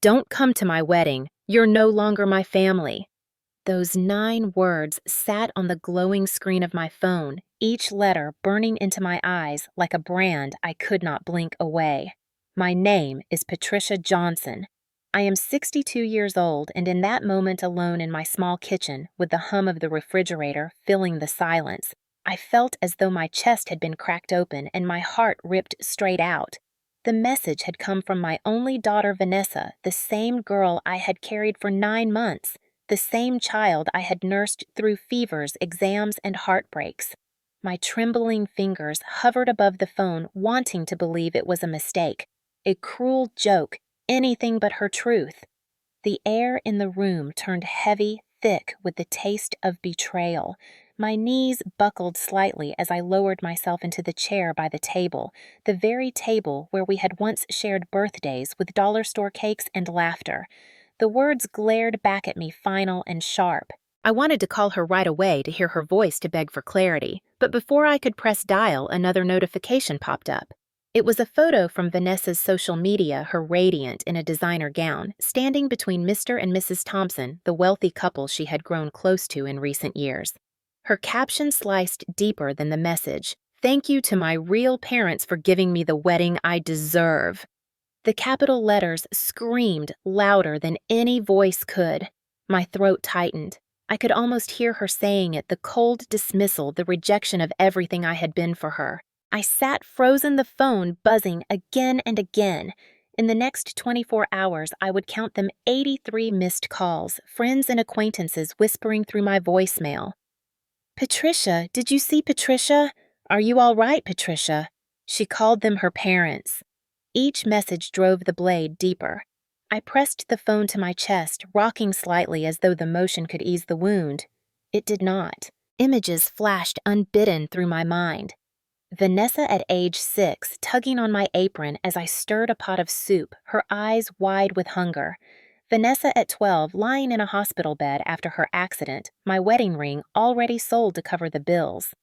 "Don't come to my wedding. You're no longer my family." Those 9 words sat on the glowing screen of my phone, each letter burning into my eyes like a brand I could not blink away. My name is Patricia Johnson. I am 62 years old, and in that moment alone in my small kitchen, with the hum of the refrigerator filling the silence, I felt as though my chest had been cracked open and my heart ripped straight out. The message had come from my only daughter, Vanessa, the same girl I had carried for 9 months. The same child I had nursed through fevers, exams, and heartbreaks. My trembling fingers hovered above the phone, wanting to believe it was a mistake, a cruel joke, anything but her truth. The air in the room turned heavy, thick with the taste of betrayal. My knees buckled slightly as I lowered myself into the chair by the table, the very table where we had once shared birthdays with dollar store cakes and laughter. The words glared back at me, final and sharp. I wanted to call her right away to hear her voice to beg for clarity, but before I could press dial, another notification popped up. It was a photo from Vanessa's social media, her radiant in a designer gown, standing between Mr. and Mrs. Thompson, the wealthy couple she had grown close to in recent years. Her caption sliced deeper than the message. "Thank you to my real parents for giving me the wedding I deserve." The capital letters screamed louder than any voice could. My throat tightened. I could almost hear her saying it, the cold dismissal, the rejection of everything I had been for her. I sat frozen, the phone buzzing again and again. In the next 24 hours, I would count them 83 missed calls, friends and acquaintances whispering through my voicemail. "Patricia, did you see Patricia? Are you all right, Patricia?" She called them her parents. Each message drove the blade deeper. I pressed the phone to my chest, rocking slightly as though the motion could ease the wound. It did not. Images flashed unbidden through my mind. Vanessa at age 6, tugging on my apron as I stirred a pot of soup, her eyes wide with hunger. Vanessa at 12, lying in a hospital bed after her accident, my wedding ring already sold to cover the bills.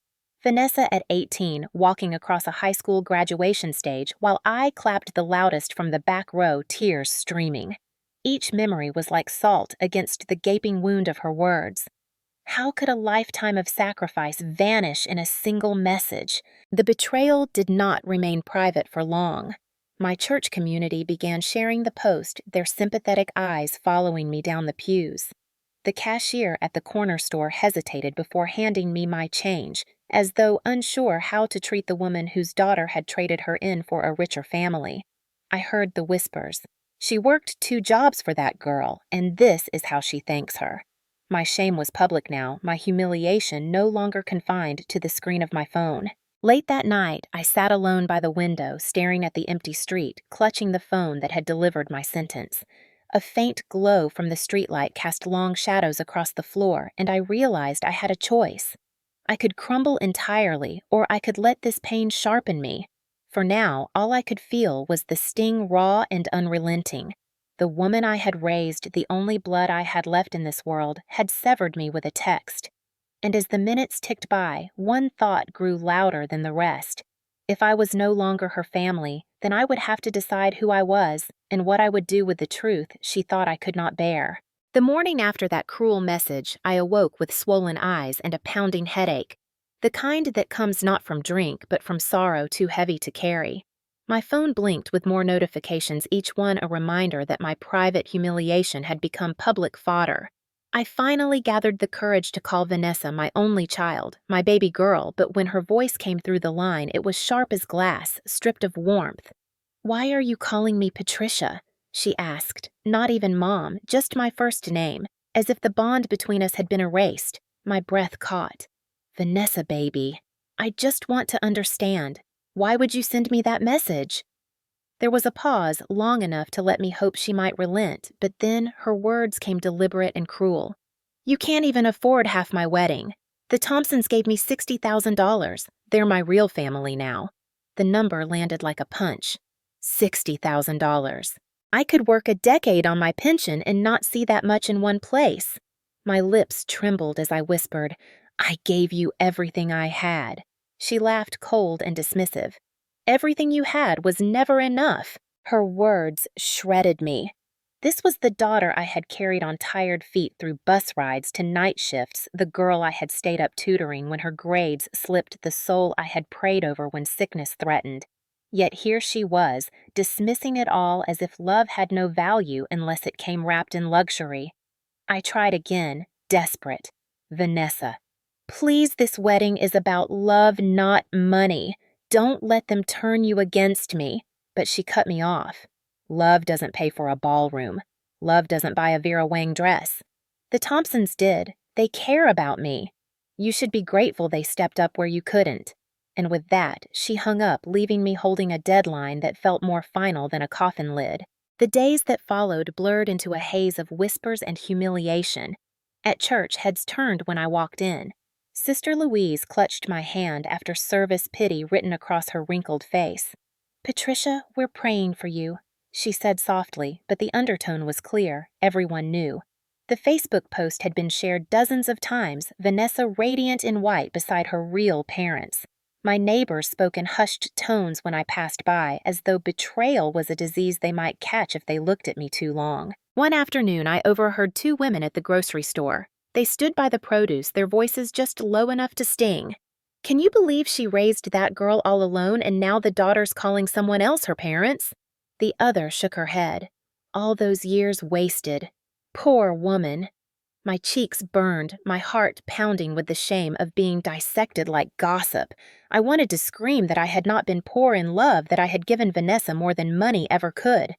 Vanessa at 18, walking across a high school graduation stage while I clapped the loudest from the back row, tears streaming. Each memory was like salt against the gaping wound of her words. How could a lifetime of sacrifice vanish in a single message? The betrayal did not remain private for long. My church community began sharing the post, their sympathetic eyes following me down the pews. The cashier at the corner store hesitated before handing me my change, as though unsure how to treat the woman whose daughter had traded her in for a richer family. I heard the whispers. "She worked 2 jobs for that girl, and this is how she thanks her." My shame was public now, my humiliation no longer confined to the screen of my phone. Late that night, I sat alone by the window, staring at the empty street, clutching the phone that had delivered my sentence. A faint glow from the streetlight cast long shadows across the floor, and I realized I had a choice. I could crumble entirely, or I could let this pain sharpen me. For now, all I could feel was the sting, raw and unrelenting. The woman I had raised, the only blood I had left in this world, had severed me with a text. And as the minutes ticked by, one thought grew louder than the rest. If I was no longer her family, then I would have to decide who I was and what I would do with the truth she thought I could not bear. The morning after that cruel message, I awoke with swollen eyes and a pounding headache, the kind that comes not from drink but from sorrow too heavy to carry. My phone blinked with more notifications, each one a reminder that my private humiliation had become public fodder. I finally gathered the courage to call Vanessa my only child, my baby girl, but when her voice came through the line, it was sharp as glass, stripped of warmth. "Why are you calling me Patricia?" she asked. Not even Mom, just my first name, as if the bond between us had been erased. My breath caught. "Vanessa, baby. I just want to understand. Why would you send me that message?" There was a pause long enough to let me hope she might relent, but then her words came deliberate and cruel. "You can't even afford half my wedding. The Thompsons gave me $60,000. They're my real family now." The number landed like a punch. $60,000. I could work a decade on my pension and not see that much in one place. My lips trembled as I whispered, "I gave you everything I had." She laughed cold and dismissive. "Everything you had was never enough." Her words shredded me. This was the daughter I had carried on tired feet through bus rides to night shifts, the girl I had stayed up tutoring when her grades slipped, the soul I had prayed over when sickness threatened. Yet here she was, dismissing it all as if love had no value unless it came wrapped in luxury. I tried again, desperate. Vanessa, please, this wedding is about love, not money. Don't let them turn you against me. But she cut me off. Love doesn't pay for a ballroom. Love doesn't buy a Vera Wang dress. The Thompsons did. They care about me. You should be grateful they stepped up where you couldn't. And with that, she hung up, leaving me holding a deadline that felt more final than a coffin lid. The days that followed blurred into a haze of whispers and humiliation. At church, heads turned when I walked in. Sister Louise clutched my hand after service pity written across her wrinkled face. "Patricia, we're praying for you," she said softly, but the undertone was clear. Everyone knew. The Facebook post had been shared dozens of times, Vanessa radiant in white beside her real parents. My neighbors spoke in hushed tones when I passed by, as though betrayal was a disease they might catch if they looked at me too long. One afternoon, I overheard two women at the grocery store. They stood by the produce, their voices just low enough to sting. "Can you believe she raised that girl all alone and now the daughter's calling someone else her parents?" The other shook her head. "All those years wasted. Poor woman." My cheeks burned, my heart pounding with the shame of being dissected like gossip. I wanted to scream that I had not been poor in love, that I had given Vanessa more than money ever could.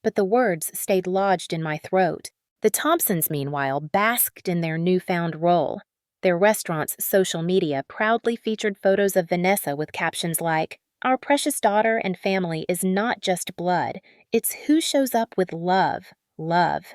But the words stayed lodged in my throat. The Thompsons, meanwhile, basked in their newfound role. Their restaurant's social media proudly featured photos of Vanessa with captions like, "Our precious daughter and family is not just blood, it's who shows up with love, love."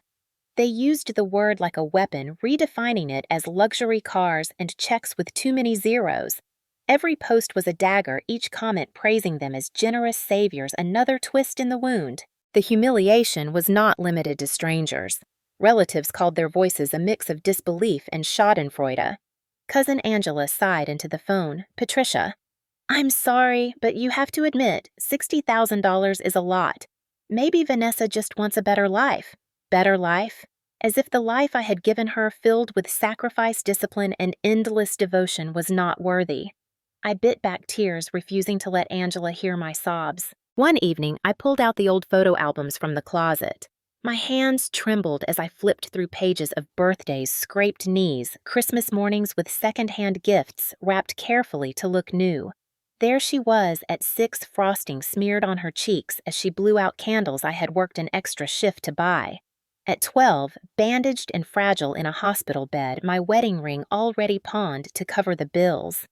They used the word like a weapon, redefining it as luxury cars and checks with too many zeros. Every post was a dagger, each comment praising them as generous saviors, another twist in the wound. The humiliation was not limited to strangers. Relatives called their voices a mix of disbelief and schadenfreude. Cousin Angela sighed into the phone. "Patricia, I'm sorry, but you have to admit, $60,000 is a lot. Maybe Vanessa just wants a better life." Better life? As if the life I had given her, filled with sacrifice, discipline, and endless devotion, was not worthy. I bit back tears, refusing to let Angela hear my sobs. One evening, I pulled out the old photo albums from the closet. My hands trembled as I flipped through pages of birthdays, scraped knees, Christmas mornings with second-hand gifts wrapped carefully to look new. There she was at 6, frosting smeared on her cheeks as she blew out candles I had worked an extra shift to buy. At 12, bandaged and fragile in a hospital bed, my wedding ring already pawned to cover the bills.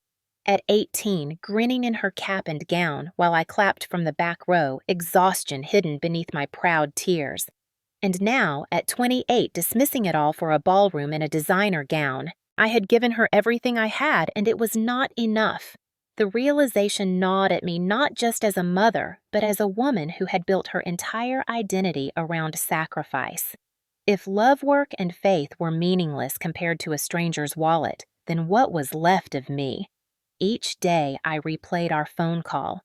At 18, grinning in her cap and gown while I clapped from the back row, exhaustion hidden beneath my proud tears. And now, at 28, dismissing it all for a ballroom in a designer gown. I had given her everything I had, and it was not enough. The realization gnawed at me not just as a mother, but as a woman who had built her entire identity around sacrifice. If love work and faith were meaningless compared to a stranger's wallet, then what was left of me? Each day I replayed our phone call,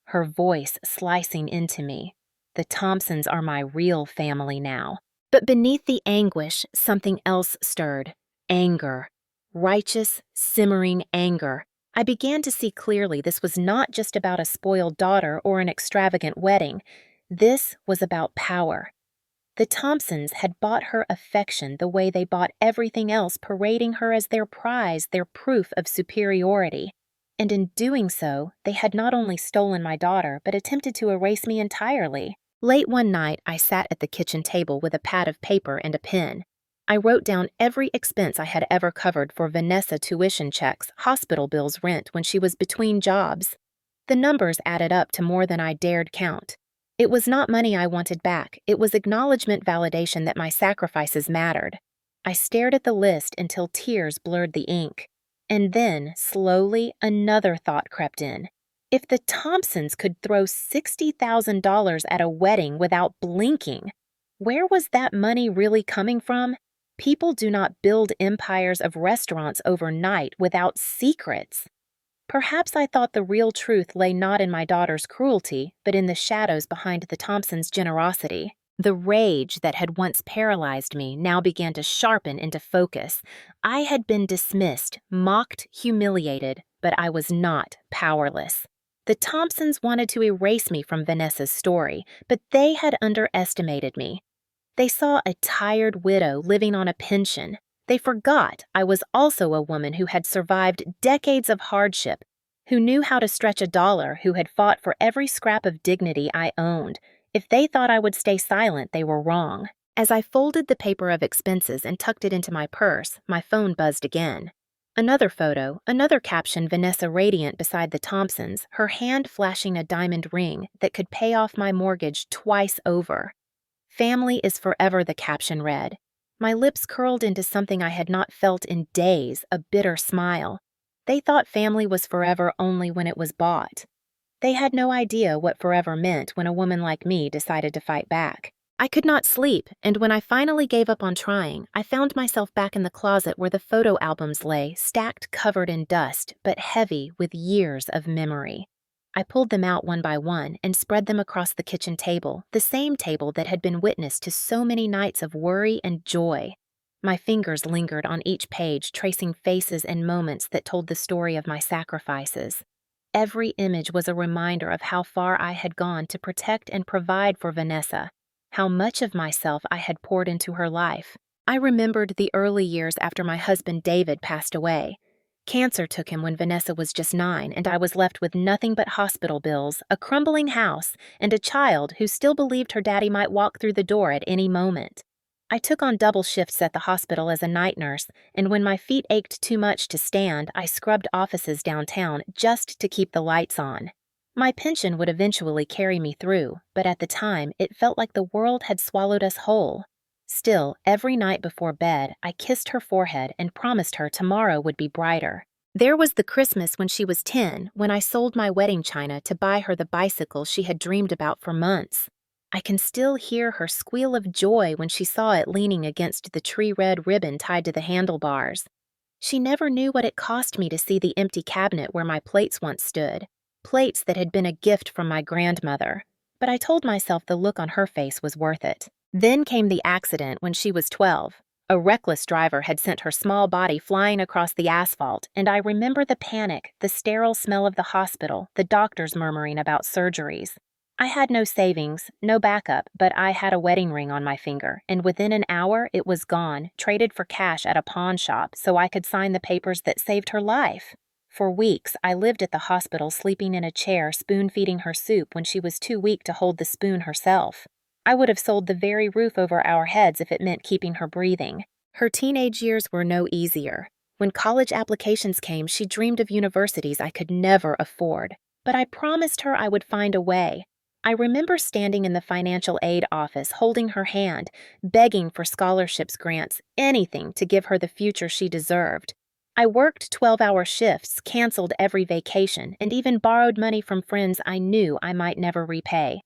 her voice slicing into me. The Thompsons are my real family now. But beneath the anguish, something else stirred. Anger. Righteous, simmering anger. I began to see clearly this was not just about a spoiled daughter or an extravagant wedding. This was about power. The Thompsons had bought her affection the way they bought everything else, parading her as their prize, their proof of superiority. And in doing so, they had not only stolen my daughter, but attempted to erase me entirely. Late one night, I sat at the kitchen table with a pad of paper and a pen. I wrote down every expense I had ever covered for Vanessa tuition checks, hospital bills, rent when she was between jobs. The numbers added up to more than I dared count. It was not money I wanted back. It was acknowledgement, validation that my sacrifices mattered. I stared at the list until tears blurred the ink. And then, slowly, another thought crept in. If the Thompsons could throw $60,000 at a wedding without blinking, where was that money really coming from? People do not build empires of restaurants overnight without secrets. Perhaps I thought the real truth lay not in my daughter's cruelty, but in the shadows behind the Thompsons' generosity. The rage that had once paralyzed me now began to sharpen into focus. I had been dismissed, mocked, humiliated, but I was not powerless. The Thompsons wanted to erase me from Vanessa's story, but they had underestimated me. They saw a tired widow living on a pension. They forgot I was also a woman who had survived decades of hardship, who knew how to stretch a dollar, who had fought for every scrap of dignity I owned. If they thought I would stay silent, they were wrong. As I folded the paper of expenses and tucked it into my purse, my phone buzzed again. Another photo, another caption, Vanessa radiant beside the Thompsons, her hand flashing a diamond ring that could pay off my mortgage twice over. Family is forever, the caption read. My lips curled into something I had not felt in days, a bitter smile. They thought family was forever only when it was bought. They had no idea what forever meant when a woman like me decided to fight back. I could not sleep, and when I finally gave up on trying, I found myself back in the closet where the photo albums lay, stacked covered in dust, but heavy with years of memory. I pulled them out one by one and spread them across the kitchen table, the same table that had been witness to so many nights of worry and joy. My fingers lingered on each page, tracing faces and moments that told the story of my sacrifices. Every image was a reminder of how far I had gone to protect and provide for Vanessa, how much of myself I had poured into her life. I remembered the early years after my husband David passed away. Cancer took him when Vanessa was just 9, and I was left with nothing but hospital bills, a crumbling house, and a child who still believed her daddy might walk through the door at any moment. I took on double shifts at the hospital as a night nurse, and when my feet ached too much to stand, I scrubbed offices downtown just to keep the lights on. My pension would eventually carry me through, but at the time, it felt like the world had swallowed us whole. Still, every night before bed, I kissed her forehead and promised her tomorrow would be brighter. There was the Christmas when she was 10, when I sold my wedding china to buy her the bicycle she had dreamed about for months. I can still hear her squeal of joy when she saw it leaning against the tree-red ribbon tied to the handlebars. She never knew what it cost me to see the empty cabinet where my plates once stood, plates that had been a gift from my grandmother. But I told myself the look on her face was worth it. Then came the accident when she was 12. A reckless driver had sent her small body flying across the asphalt, and I remember the panic, the sterile smell of the hospital, the doctors murmuring about surgeries. I had no savings, no backup, but I had a wedding ring on my finger, and within an hour it was gone, traded for cash at a pawn shop so I could sign the papers that saved her life. For weeks, I lived at the hospital sleeping in a chair, spoon-feeding her soup when she was too weak to hold the spoon herself. I would have sold the very roof over our heads if it meant keeping her breathing. Her teenage years were no easier. When college applications came, she dreamed of universities I could never afford. But I promised her I would find a way. I remember standing in the financial aid office, holding her hand, begging for scholarships, grants, anything to give her the future she deserved. I worked 12-hour shifts, canceled every vacation, and even borrowed money from friends I knew I might never repay.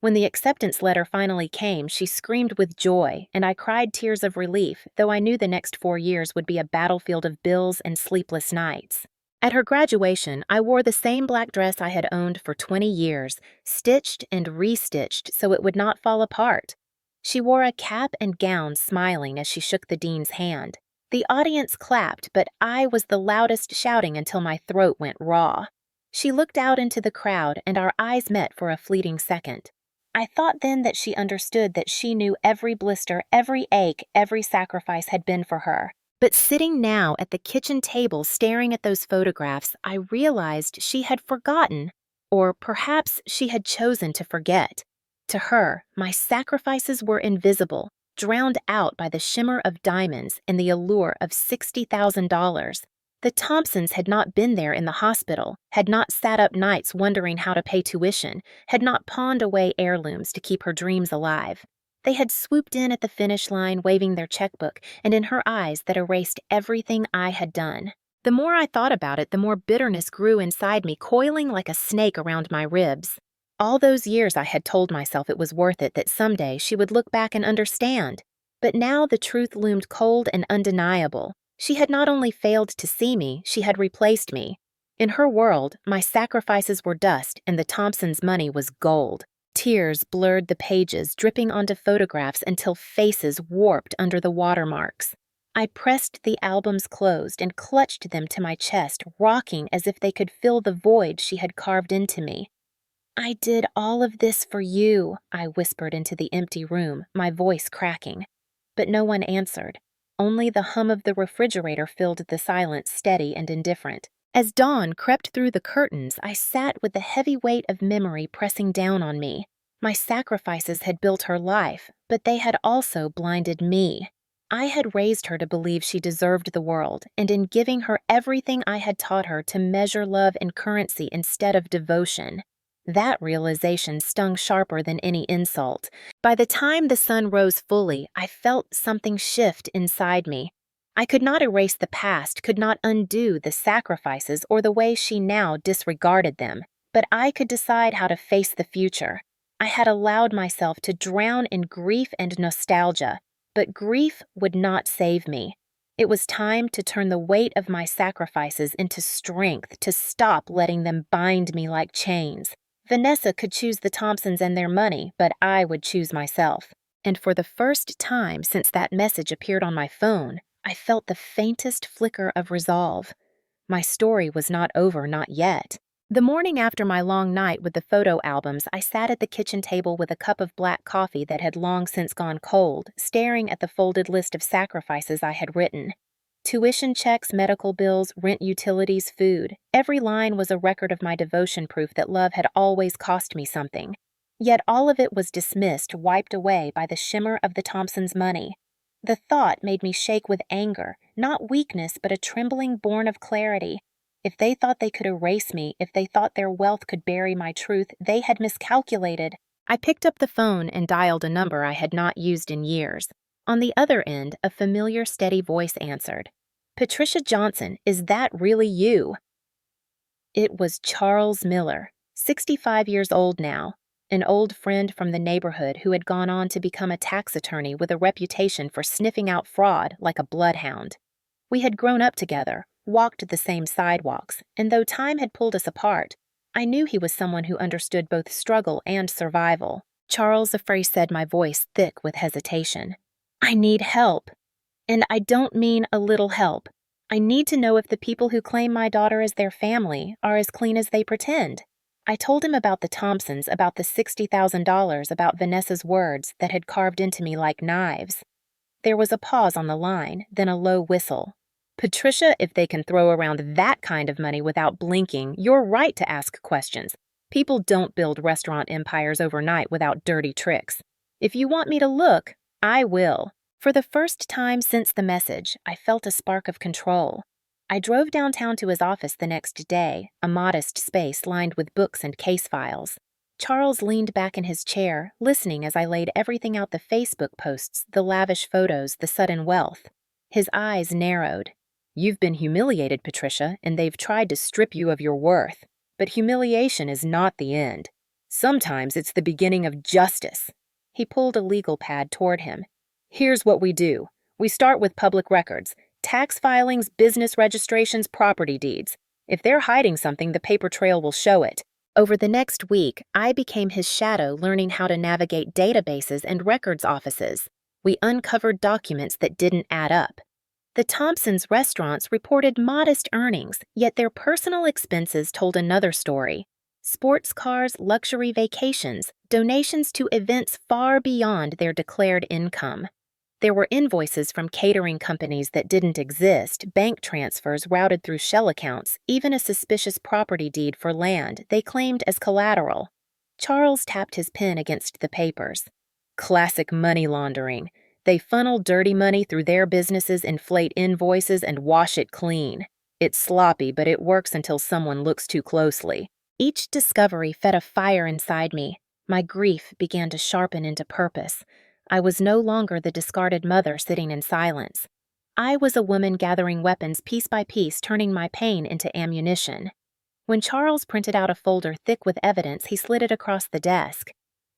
When the acceptance letter finally came, she screamed with joy, and I cried tears of relief, though I knew the next 4 years would be a battlefield of bills and sleepless nights. At her graduation, I wore the same black dress I had owned for 20 years, stitched and restitched so it would not fall apart. She wore a cap and gown, smiling as she shook the dean's hand. The audience clapped, but I was the loudest, shouting until my throat went raw. She looked out into the crowd, and our eyes met for a fleeting second. I thought then that she understood that she knew every blister, every ache, every sacrifice had been for her. But sitting now at the kitchen table staring at those photographs, I realized she had forgotten, or perhaps she had chosen to forget. To her, my sacrifices were invisible, drowned out by the shimmer of diamonds and the allure of $60,000. The Thompsons had not been there in the hospital, had not sat up nights wondering how to pay tuition, had not pawned away heirlooms to keep her dreams alive. They had swooped in at the finish line, waving their checkbook, and in her eyes that erased everything I had done. The more I thought about it, the more bitterness grew inside me, coiling like a snake around my ribs. All those years I had told myself it was worth it, that someday she would look back and understand. But now the truth loomed cold and undeniable. She had not only failed to see me, she had replaced me. In her world, my sacrifices were dust and the Thompsons' money was gold. Tears blurred the pages, dripping onto photographs until faces warped under the watermarks. I pressed the albums closed and clutched them to my chest, rocking as if they could fill the void she had carved into me. "I did all of this for you," I whispered into the empty room, my voice cracking. But no one answered. Only the hum of the refrigerator filled the silence, steady and indifferent. As dawn crept through the curtains, I sat with the heavy weight of memory pressing down on me. My sacrifices had built her life, but they had also blinded me. I had raised her to believe she deserved the world, and in giving her everything I had taught her to measure love in currency instead of devotion. That realization stung sharper than any insult. By the time the sun rose fully, I felt something shift inside me. I could not erase the past, could not undo the sacrifices or the way she now disregarded them, but I could decide how to face the future. I had allowed myself to drown in grief and nostalgia, but grief would not save me. It was time to turn the weight of my sacrifices into strength, to stop letting them bind me like chains. Vanessa could choose the Thompsons and their money, but I would choose myself. And for the first time since that message appeared on my phone, I felt the faintest flicker of resolve. My story was not over, not yet. The morning after my long night with the photo albums, I sat at the kitchen table with a cup of black coffee that had long since gone cold, staring at the folded list of sacrifices I had written. Tuition checks, medical bills, rent, utilities, food. Every line was a record of my devotion, proof that love had always cost me something. Yet all of it was dismissed, wiped away by the shimmer of the Thompsons' money. The thought made me shake with anger, not weakness, but a trembling born of clarity. If they thought they could erase me, if they thought their wealth could bury my truth, they had miscalculated. I picked up the phone and dialed a number I had not used in years. On the other end, a familiar, steady voice answered. "Patricia Johnson, is that really you?" It was Charles Miller, 65 years old now, an old friend from the neighborhood who had gone on to become a tax attorney with a reputation for sniffing out fraud like a bloodhound. We had grown up together, walked the same sidewalks, and though time had pulled us apart, I knew he was someone who understood both struggle and survival. "Charles," Afraid said, my voice thick with hesitation. "I need help. And I don't mean a little help. I need to know if the people who claim my daughter as their family are as clean as they pretend." I told him about the Thompsons, about the $60,000, about Vanessa's words that had carved into me like knives. There was a pause on the line, then a low whistle. "Patricia, if they can throw around that kind of money without blinking, you're right to ask questions. People don't build restaurant empires overnight without dirty tricks. If you want me to look, I will." For the first time since the message, I felt a spark of control. I drove downtown to his office the next day, a modest space lined with books and case files. Charles leaned back in his chair, listening as I laid everything out: the Facebook posts, the lavish photos, the sudden wealth. His eyes narrowed. "You've been humiliated, Patricia, and they've tried to strip you of your worth. But humiliation is not the end. Sometimes it's the beginning of justice." He pulled a legal pad toward him. "Here's what we do. We start with public records. Tax filings, business registrations, property deeds. If they're hiding something, the paper trail will show it." Over the next week, I became his shadow, learning how to navigate databases and records offices. We uncovered documents that didn't add up. The Thompsons' restaurants reported modest earnings, yet their personal expenses told another story. Sports cars, luxury vacations, donations to events far beyond their declared income. There were invoices from catering companies that didn't exist, bank transfers routed through shell accounts, even a suspicious property deed for land they claimed as collateral. Charles tapped his pen against the papers. "Classic money laundering. They funnel dirty money through their businesses, inflate invoices, and wash it clean. It's sloppy, but it works until someone looks too closely." Each discovery fed a fire inside me. My grief began to sharpen into purpose. I was no longer the discarded mother sitting in silence. I was a woman gathering weapons piece by piece, turning my pain into ammunition. When Charles printed out a folder thick with evidence, he slid it across the desk.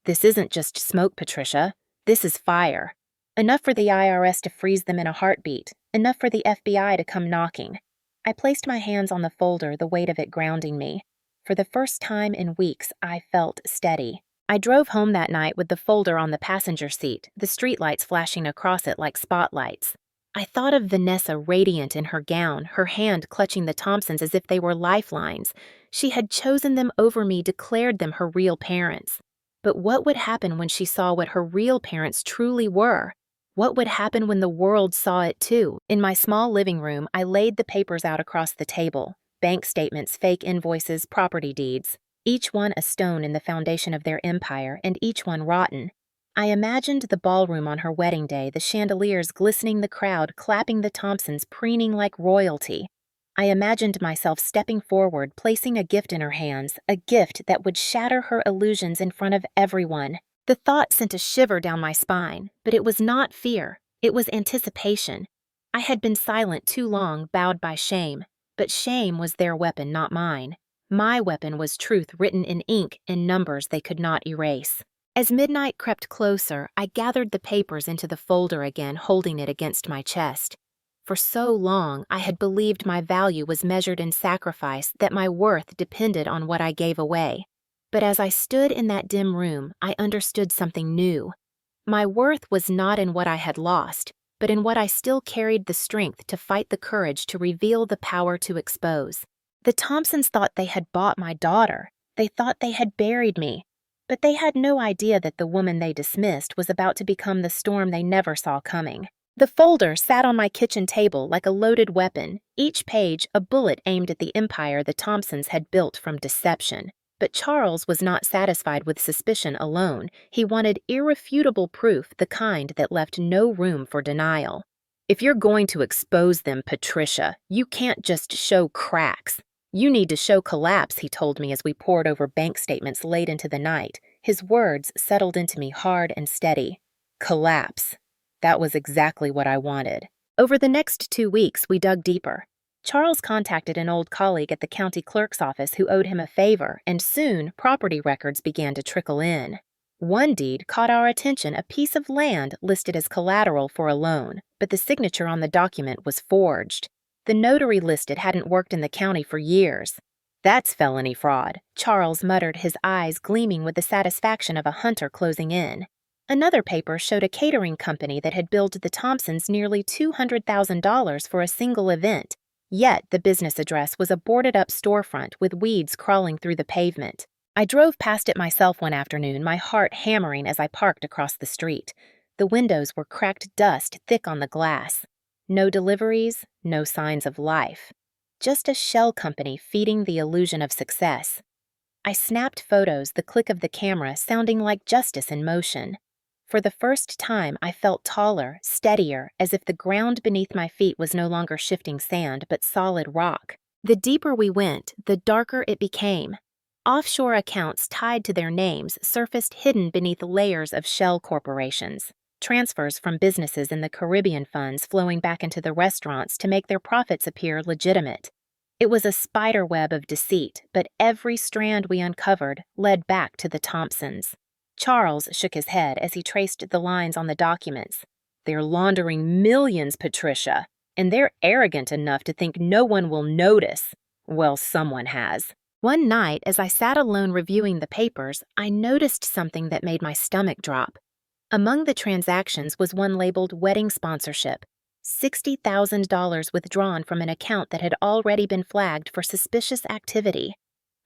"This isn't just smoke, Patricia. This is fire. Enough for the IRS to freeze them in a heartbeat. Enough for the FBI to come knocking." I placed my hands on the folder, the weight of it grounding me. For the first time in weeks, I felt steady. I drove home that night with the folder on the passenger seat, the streetlights flashing across it like spotlights. I thought of Vanessa radiant in her gown, her hand clutching the Thompsons as if they were lifelines. She had chosen them over me, declared them her real parents. But what would happen when she saw what her real parents truly were? What would happen when the world saw it too? In my small living room, I laid the papers out across the table. Bank statements, fake invoices, property deeds. Each one a stone in the foundation of their empire, and each one rotten. I imagined the ballroom on her wedding day, the chandeliers glistening, the crowd clapping, the Thompsons preening like royalty. I imagined myself stepping forward, placing a gift in her hands, a gift that would shatter her illusions in front of everyone. The thought sent a shiver down my spine, but it was not fear. It was anticipation. I had been silent too long, bowed by shame, but shame was their weapon, not mine. My weapon was truth written in ink in numbers they could not erase. As midnight crept closer, I gathered the papers into the folder again, holding it against my chest. For so long, I had believed my value was measured in sacrifice, that my worth depended on what I gave away. But as I stood in that dim room, I understood something new. My worth was not in what I had lost, but in what I still carried the strength to fight, the courage to reveal, the power to expose. The Thompsons thought they had bought my daughter. They thought they had buried me. But they had no idea that the woman they dismissed was about to become the storm they never saw coming. The folder sat on my kitchen table like a loaded weapon, each page a bullet aimed at the empire the Thompsons had built from deception. But Charles was not satisfied with suspicion alone. He wanted irrefutable proof, the kind that left no room for denial. "If you're going to expose them, Patricia, you can't just show cracks. You need to show collapse," he told me as we pored over bank statements late into the night. His words settled into me hard and steady. Collapse. That was exactly what I wanted. Over the next 2 weeks, we dug deeper. Charles contacted an old colleague at the county clerk's office who owed him a favor, and soon property records began to trickle in. One deed caught our attention, a piece of land listed as collateral for a loan, but the signature on the document was forged. The notary listed hadn't worked in the county for years. "That's felony fraud," Charles muttered, his eyes gleaming with the satisfaction of a hunter closing in. Another paper showed a catering company that had billed the Thompsons nearly $200,000 for a single event. Yet the business address was a boarded-up storefront with weeds crawling through the pavement. I drove past it myself one afternoon, my heart hammering as I parked across the street. The windows were cracked dust thick on the glass. No deliveries, no signs of life. Just a shell company feeding the illusion of success. I snapped photos, the click of the camera sounding like justice in motion. For the first time, I felt taller, steadier, as if the ground beneath my feet was no longer shifting sand, but solid rock. The deeper we went, the darker it became. Offshore accounts tied to their names surfaced hidden beneath layers of shell corporations. Transfers from businesses in the Caribbean funds flowing back into the restaurants to make their profits appear legitimate. It was a spider web of deceit, but every strand we uncovered led back to the Thompsons. Charles shook his head as he traced the lines on the documents. "They're laundering millions, Patricia, and they're arrogant enough to think no one will notice. Well, someone has." One night, as I sat alone reviewing the papers, I noticed something that made my stomach drop. Among the transactions was one labeled wedding sponsorship, $60,000 withdrawn from an account that had already been flagged for suspicious activity.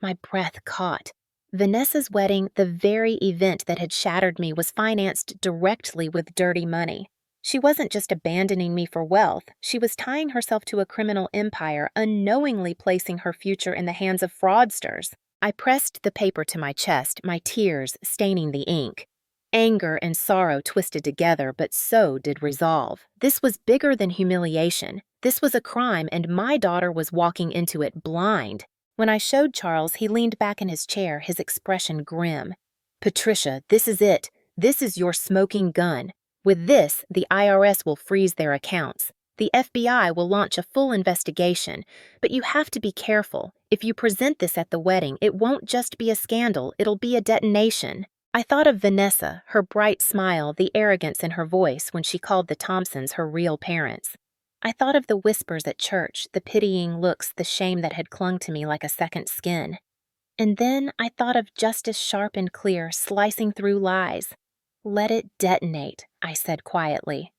My breath caught. Vanessa's wedding, the very event that had shattered me, was financed directly with dirty money. She wasn't just abandoning me for wealth, she was tying herself to a criminal empire, unknowingly placing her future in the hands of fraudsters. I pressed the paper to my chest, my tears staining the ink. Anger and sorrow twisted together, but so did resolve. This was bigger than humiliation. This was a crime, and my daughter was walking into it blind. When I showed Charles, he leaned back in his chair, his expression grim. "Patricia, this is it. This is your smoking gun. With this, the IRS will freeze their accounts. The FBI will launch a full investigation. But you have to be careful. If you present this at the wedding, it won't just be a scandal, it'll be a detonation." I thought of Vanessa, her bright smile, the arrogance in her voice when she called the Thompsons her real parents. I thought of the whispers at church, the pitying looks, the shame that had clung to me like a second skin. And then I thought of justice sharp and clear, slicing through lies. Let it detonate, I said quietly.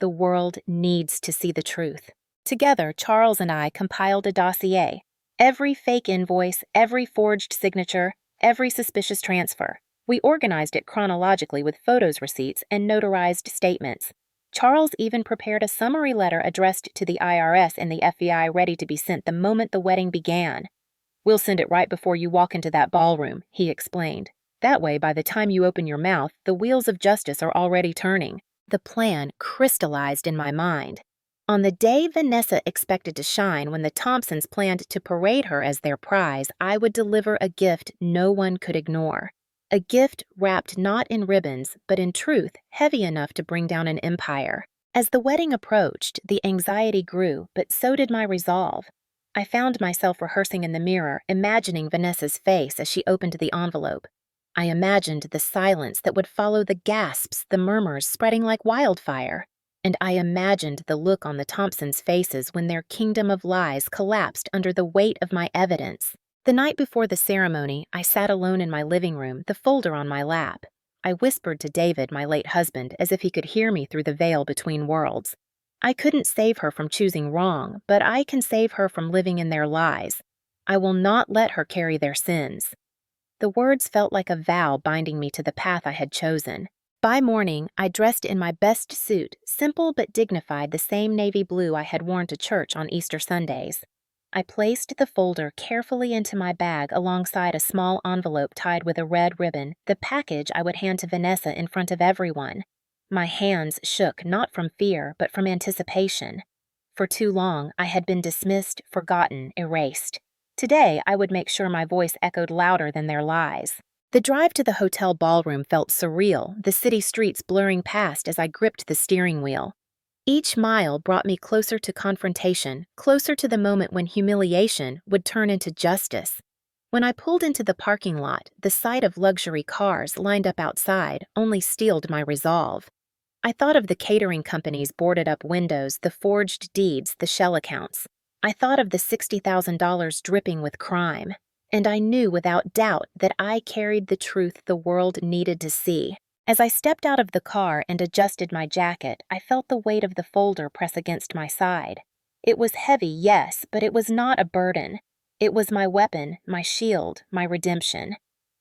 The world needs to see the truth. Together, Charles and I compiled a dossier. Every fake invoice, every forged signature, every suspicious transfer. We organized it chronologically with photos receipts and notarized statements. Charles even prepared a summary letter addressed to the IRS and the FBI ready to be sent the moment the wedding began. We'll send it right before you walk into that ballroom, he explained. That way, by the time you open your mouth, the wheels of justice are already turning. The plan crystallized in my mind. On the day Vanessa expected to shine, when the Thompsons planned to parade her as their prize, I would deliver a gift no one could ignore. A gift wrapped not in ribbons, but in truth, heavy enough to bring down an empire. As the wedding approached, the anxiety grew, but so did my resolve. I found myself rehearsing in the mirror, imagining Vanessa's face as she opened the envelope. I imagined the silence that would follow the gasps, the murmurs spreading like wildfire. And I imagined the look on the Thompsons' faces when their kingdom of lies collapsed under the weight of my evidence. The night before the ceremony, I sat alone in my living room, the folder on my lap. I whispered to David, my late husband, as if he could hear me through the veil between worlds. I couldn't save her from choosing wrong, but I can save her from living in their lies. I will not let her carry their sins. The words felt like a vow binding me to the path I had chosen. By morning, I dressed in my best suit, simple but dignified, the same navy blue I had worn to church on Easter Sundays. I placed the folder carefully into my bag alongside a small envelope tied with a red ribbon, the package I would hand to Vanessa in front of everyone. My hands shook not from fear, but from anticipation. For too long, I had been dismissed, forgotten, erased. Today, I would make sure my voice echoed louder than their lies. The drive to the hotel ballroom felt surreal, the city streets blurring past as I gripped the steering wheel. Each mile brought me closer to confrontation, closer to the moment when humiliation would turn into justice. When I pulled into the parking lot, the sight of luxury cars lined up outside only steeled my resolve. I thought of the catering company's boarded-up windows, the forged deeds, the shell accounts. I thought of the $60,000 dripping with crime. And I knew without doubt that I carried the truth the world needed to see. As I stepped out of the car and adjusted my jacket, I felt the weight of the folder press against my side. It was heavy, yes, but it was not a burden. It was my weapon, my shield, my redemption.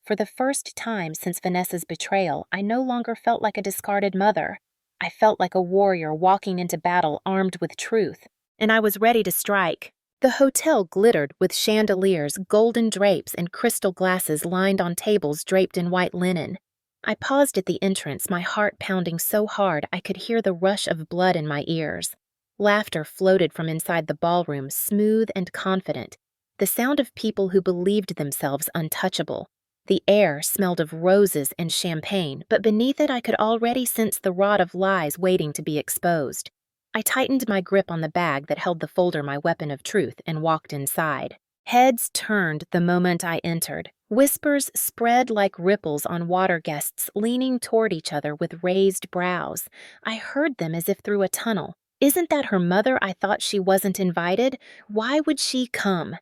For the first time since Vanessa's betrayal, I no longer felt like a discarded mother. I felt like a warrior walking into battle armed with truth, and I was ready to strike. The hotel glittered with chandeliers, golden drapes, and crystal glasses lined on tables draped in white linen. I paused at the entrance, my heart pounding so hard I could hear the rush of blood in my ears. Laughter floated from inside the ballroom, smooth and confident, the sound of people who believed themselves untouchable. The air smelled of roses and champagne, but beneath it I could already sense the rod of lies waiting to be exposed. I tightened my grip on the bag that held the folder, my weapon of truth, and walked inside. Heads turned the moment I entered. Whispers spread like ripples on water guests leaning toward each other with raised brows. I heard them as if through a tunnel. Isn't that her mother? I thought she wasn't invited. Why would she come?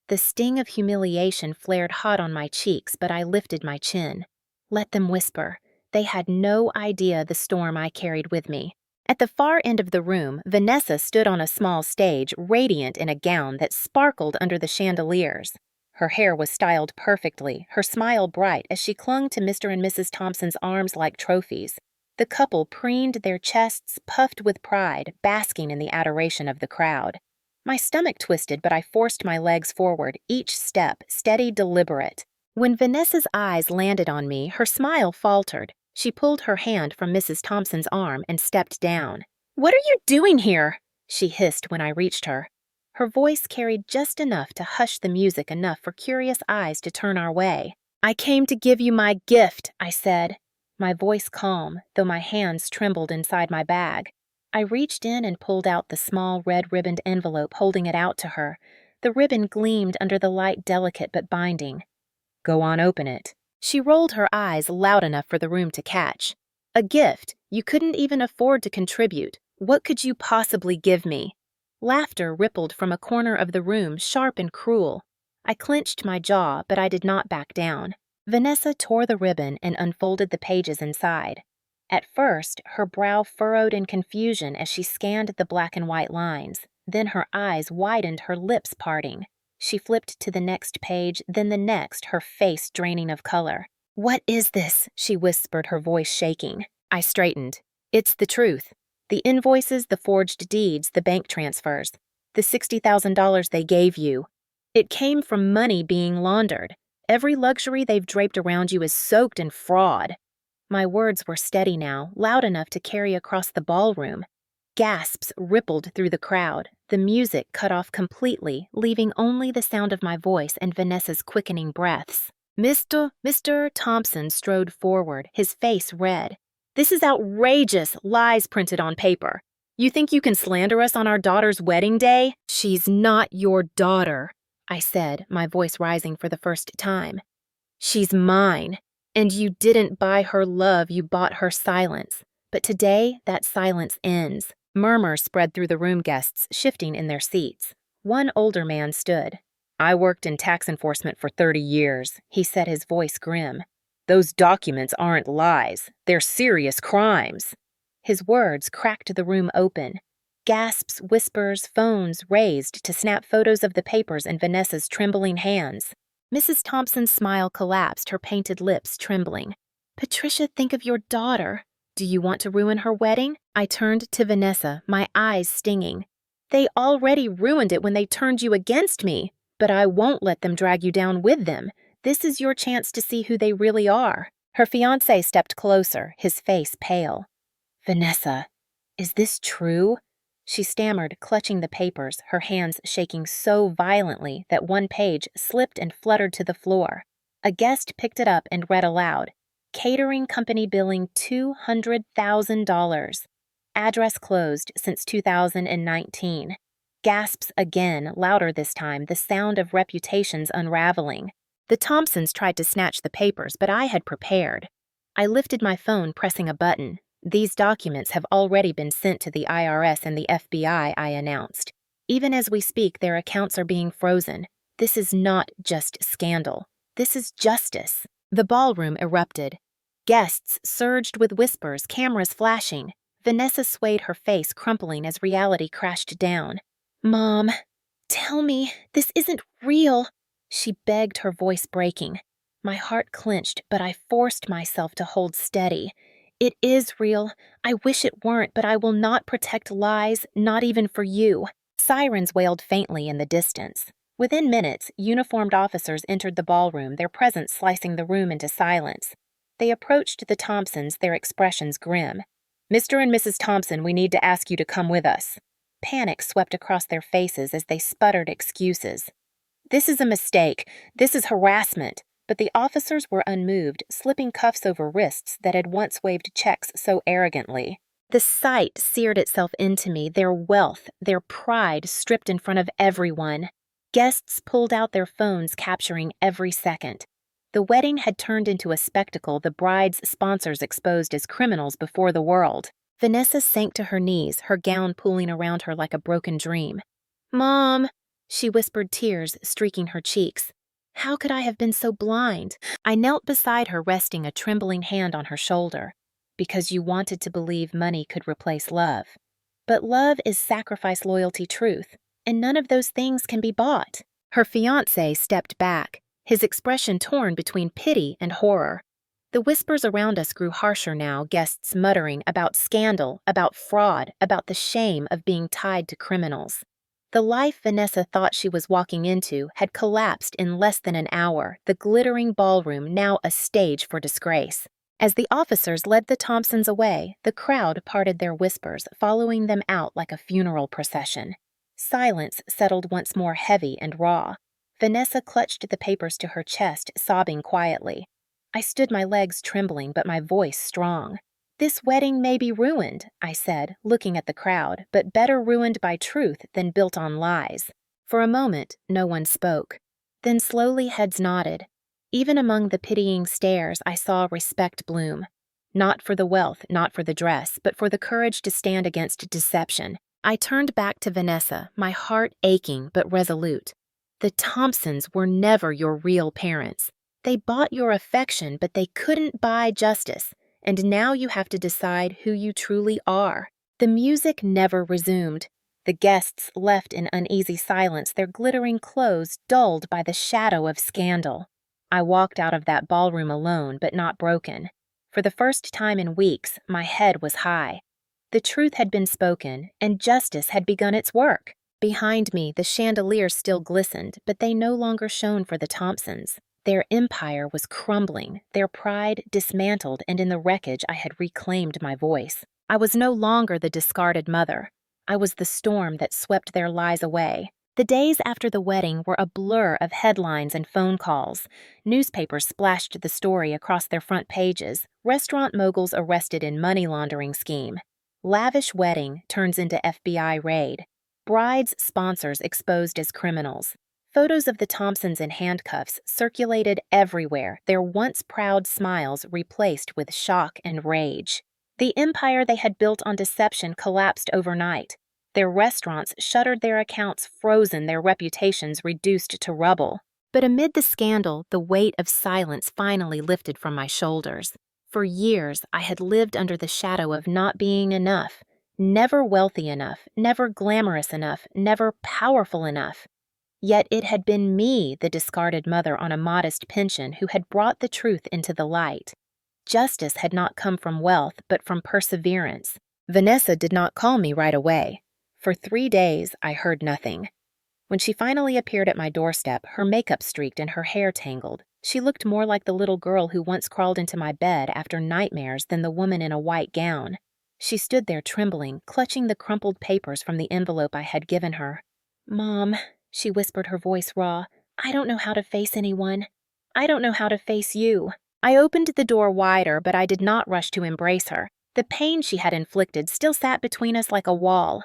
The sting of humiliation flared hot on my cheeks, but I lifted my chin. Let them whisper. They had no idea the storm I carried with me. At the far end of the room, Vanessa stood on a small stage, radiant in a gown that sparkled under the chandeliers. Her hair was styled perfectly, her smile bright as she clung to Mr. and Mrs. Thompson's arms like trophies. The couple preened their chests, puffed with pride, basking in the adoration of the crowd. My stomach twisted, but I forced my legs forward, each step steady, deliberate. When Vanessa's eyes landed on me, her smile faltered. She pulled her hand from Mrs. Thompson's arm and stepped down. "What are you doing here?" she hissed when I reached her. Her voice carried just enough to hush the music enough for curious eyes to turn our way. "I came to give you my gift," I said, my voice calm, though my hands trembled inside my bag. I reached in and pulled out the small red-ribboned envelope, holding it out to her. The ribbon gleamed under the light, delicate but binding. "Go on, open it." She rolled her eyes loud enough for the room to catch. "A gift. You couldn't even afford to contribute. What could you possibly give me?" Laughter rippled from a corner of the room, sharp and cruel. I clenched my jaw, but I did not back down. Vanessa tore the ribbon and unfolded the pages inside. At first, her brow furrowed in confusion as she scanned the black and white lines. Then her eyes widened, her lips parting. She flipped to the next page, then the next, her face draining of color. "What is this?" she whispered, her voice shaking. I straightened. "It's the truth. The invoices, the forged deeds, the bank transfers. The $60,000 they gave you. It came from money being laundered. Every luxury they've draped around you is soaked in fraud." My words were steady now, loud enough to carry across the ballroom. Gasps rippled through the crowd. The music cut off completely, leaving only the sound of my voice and Vanessa's quickening breaths. Mr. Thompson strode forward, his face red. "This is outrageous, lies printed on paper. You think you can slander us on our daughter's wedding day?" "She's not your daughter," I said, my voice rising for the first time. "She's mine. And you didn't buy her love, you bought her silence. But today, that silence ends." Murmurs spread through the room, guests shifting in their seats. One older man stood. "I worked in tax enforcement for 30 years, he said, his voice grim. "Those documents aren't lies. They're serious crimes." His words cracked the room open. Gasps, whispers, phones raised to snap photos of the papers in Vanessa's trembling hands. Mrs. Thompson's smile collapsed, her painted lips trembling. "Patricia, think of your daughter. Do you want to ruin her wedding?" I turned to Vanessa, my eyes stinging. "They already ruined it when they turned you against me, but I won't let them drag you down with them. This is your chance to see who they really are." Her fiancé stepped closer, his face pale. "Vanessa, is this true?" She stammered, clutching the papers, her hands shaking so violently that one page slipped and fluttered to the floor. A guest picked it up and read aloud. "Catering company billing $200,000. Address closed since 2019. Gasps again, louder this time, the sound of reputations unraveling. The Thompsons tried to snatch the papers, but I had prepared. I lifted my phone, pressing a button. "These documents have already been sent to the IRS and the FBI, I announced. Even as we speak, their accounts are being frozen. This is not just scandal. This is justice." The ballroom erupted. Guests surged with whispers, cameras flashing. Vanessa swayed, her face crumpling as reality crashed down. "Mom, tell me, this isn't real," she begged, her voice breaking. My heart clenched, but I forced myself to hold steady. "It is real. I wish it weren't, but I will not protect lies, not even for you." Sirens wailed faintly in the distance. Within minutes, uniformed officers entered the ballroom, their presence slicing the room into silence. They approached the Thompsons, their expressions grim. "Mr. and Mrs. Thompson, we need to ask you to come with us." Panic swept across their faces as they sputtered excuses. "This is a mistake. This is harassment." But the officers were unmoved, slipping cuffs over wrists that had once waved checks so arrogantly. The sight seared itself into me, their wealth, their pride stripped in front of everyone. Guests pulled out their phones, capturing every second. The wedding had turned into a spectacle the bride's sponsors exposed as criminals before the world. Vanessa sank to her knees, her gown pooling around her like a broken dream. "Mom," she whispered, tears streaking her cheeks. How could I have been so blind? I knelt beside her, resting a trembling hand on her shoulder. "Because you wanted to believe money could replace love. But love is sacrifice, loyalty, truth, and none of those things can be bought." Her fiancé stepped back, his expression torn between pity and horror. The whispers around us grew harsher now, guests muttering about scandal, about fraud, about the shame of being tied to criminals. The life Vanessa thought she was walking into had collapsed in less than an hour, the glittering ballroom now a stage for disgrace. As the officers led the Thompsons away, the crowd parted their whispers, following them out like a funeral procession. Silence settled once more, heavy and raw. Vanessa clutched the papers to her chest, sobbing quietly. I stood, my legs trembling, but my voice strong. "This wedding may be ruined," I said, looking at the crowd, "but better ruined by truth than built on lies." For a moment, no one spoke. Then slowly heads nodded. Even among the pitying stares, I saw respect bloom. Not for the wealth, not for the dress, but for the courage to stand against deception. I turned back to Vanessa, my heart aching but resolute. The Thompsons were never your real parents. They bought your affection, but they couldn't buy justice, and now you have to decide who you truly are. The music never resumed. The guests left in uneasy silence, their glittering clothes dulled by the shadow of scandal. I walked out of that ballroom alone, but not broken. For the first time in weeks, my head was high. The truth had been spoken, and justice had begun its work. Behind me, the chandeliers still glistened, but they no longer shone for the Thompsons. Their empire was crumbling, their pride dismantled, and in the wreckage I had reclaimed my voice. I was no longer the discarded mother. I was the storm that swept their lies away. The days after the wedding were a blur of headlines and phone calls. Newspapers splashed the story across their front pages. Restaurant moguls arrested in money laundering scheme. Lavish wedding turns into FBI raid. Brides' sponsors exposed as criminals. Photos of the Thompsons in handcuffs circulated everywhere, their once proud smiles replaced with shock and rage. The empire they had built on deception collapsed overnight. Their restaurants shuttered, their accounts frozen, their reputations reduced to rubble. But amid the scandal, the weight of silence finally lifted from my shoulders. For years, I had lived under the shadow of not being enough. Never wealthy enough, never glamorous enough, never powerful enough. Yet it had been me, the discarded mother on a modest pension, who had brought the truth into the light. Justice had not come from wealth, but from perseverance. Vanessa did not call me right away. For 3 days, I heard nothing. When she finally appeared at my doorstep, her makeup streaked and her hair tangled, she looked more like the little girl who once crawled into my bed after nightmares than the woman in a white gown. She stood there trembling, clutching the crumpled papers from the envelope I had given her. "Mom," she whispered, her voice raw, "I don't know how to face anyone. I don't know how to face you." I opened the door wider, but I did not rush to embrace her. The pain she had inflicted still sat between us like a wall.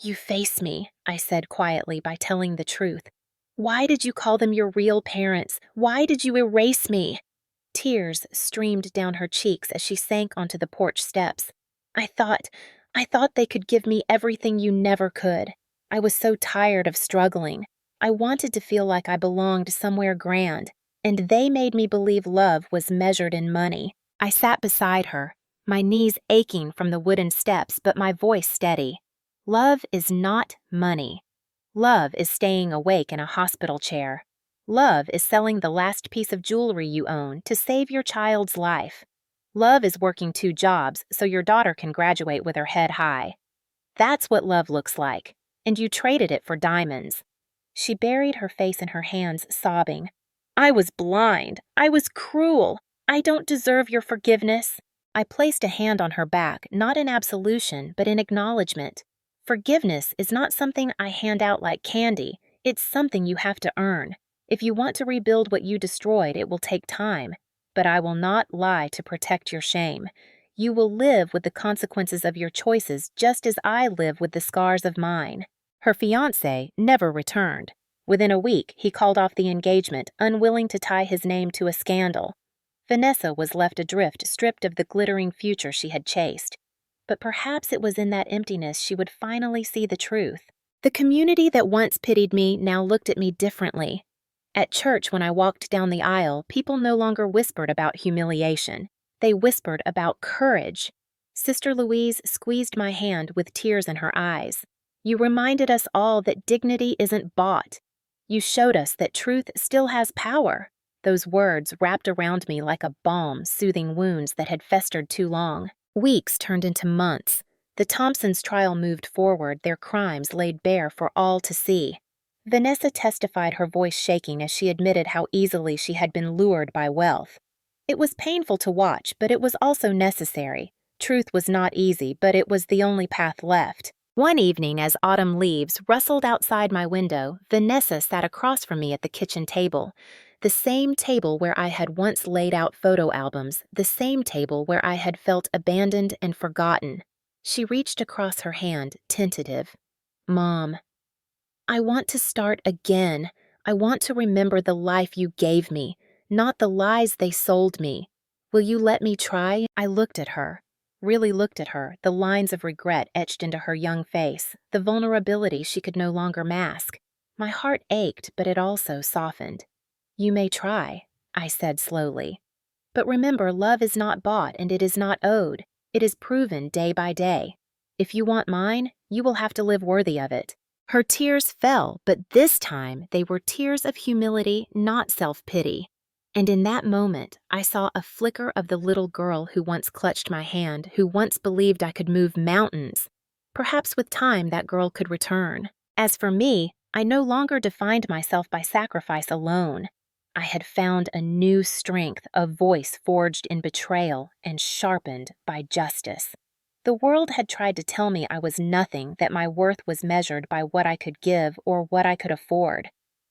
"You face me," I said quietly by telling the truth. "Why did you call them your real parents? Why did you erase me?" Tears streamed down her cheeks as she sank onto the porch steps. I thought they could give me everything you never could. I was so tired of struggling. I wanted to feel like I belonged somewhere grand, and they made me believe love was measured in money. I sat beside her, my knees aching from the wooden steps, but my voice steady. Love is not money. Love is staying awake in a hospital chair. Love is selling the last piece of jewelry you own to save your child's life. Love is working 2 jobs so your daughter can graduate with her head high. That's what love looks like, and you traded it for diamonds. She buried her face in her hands, sobbing. "I was blind. I was cruel. I don't deserve your forgiveness." I placed a hand on her back, not in absolution, but in acknowledgement. Forgiveness is not something I hand out like candy. It's something you have to earn. If you want to rebuild what you destroyed, it will take time. But I will not lie to protect your shame. You will live with the consequences of your choices just as I live with the scars of mine. Her fiancé never returned. Within a week, he called off the engagement, unwilling to tie his name to a scandal. Vanessa was left adrift, stripped of the glittering future she had chased. But perhaps it was in that emptiness she would finally see the truth. The community that once pitied me now looked at me differently. At church, when I walked down the aisle, people no longer whispered about humiliation. They whispered about courage. Sister Louise squeezed my hand with tears in her eyes. "You reminded us all that dignity isn't bought. You showed us that truth still has power." Those words wrapped around me like a balm, soothing wounds that had festered too long. Weeks turned into months. The Thompsons' trial moved forward, their crimes laid bare for all to see. Vanessa testified, her voice shaking as she admitted how easily she had been lured by wealth. It was painful to watch, but it was also necessary. Truth was not easy, but it was the only path left. One evening, as autumn leaves rustled outside my window, Vanessa sat across from me at the kitchen table. The same table where I had once laid out photo albums, the same table where I had felt abandoned and forgotten. She reached across her hand, tentative. "Mom, I want to start again. I want to remember the life you gave me, not the lies they sold me. Will you let me try?" I looked at her, really looked at her, the lines of regret etched into her young face, the vulnerability she could no longer mask. My heart ached, but it also softened. "You may try," I said slowly. "But remember, love is not bought and it is not owed. It is proven day by day. If you want mine, you will have to live worthy of it." Her tears fell, but this time they were tears of humility, not self-pity. And in that moment, I saw a flicker of the little girl who once clutched my hand, who once believed I could move mountains. Perhaps with time that girl could return. As for me, I no longer defined myself by sacrifice alone. I had found a new strength, a voice forged in betrayal and sharpened by justice. The world had tried to tell me I was nothing, that my worth was measured by what I could give or what I could afford.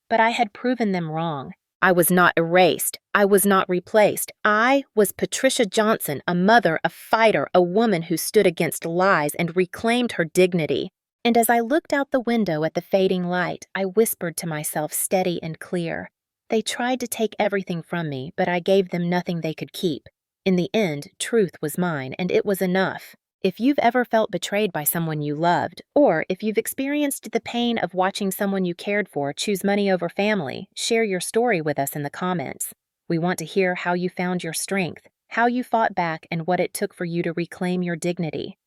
But I had proven them wrong. I was not erased. I was not replaced. I was Patricia Johnson, a mother, a fighter, a woman who stood against lies and reclaimed her dignity. And as I looked out the window at the fading light, I whispered to myself steady and clear. They tried to take everything from me, but I gave them nothing they could keep. In the end, truth was mine, and it was enough. If you've ever felt betrayed by someone you loved, or if you've experienced the pain of watching someone you cared for choose money over family, share your story with us in the comments. We want to hear how you found your strength, how you fought back, and what it took for you to reclaim your dignity.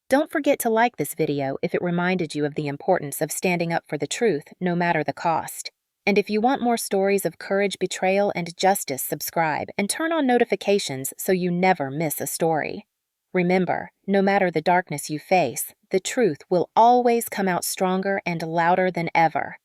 Don't forget to like this video if it reminded you of the importance of standing up for the truth, no matter the cost. And if you want more stories of courage, betrayal, and justice, subscribe and turn on notifications so you never miss a story. Remember, no matter the darkness you face, the truth will always come out stronger and louder than ever.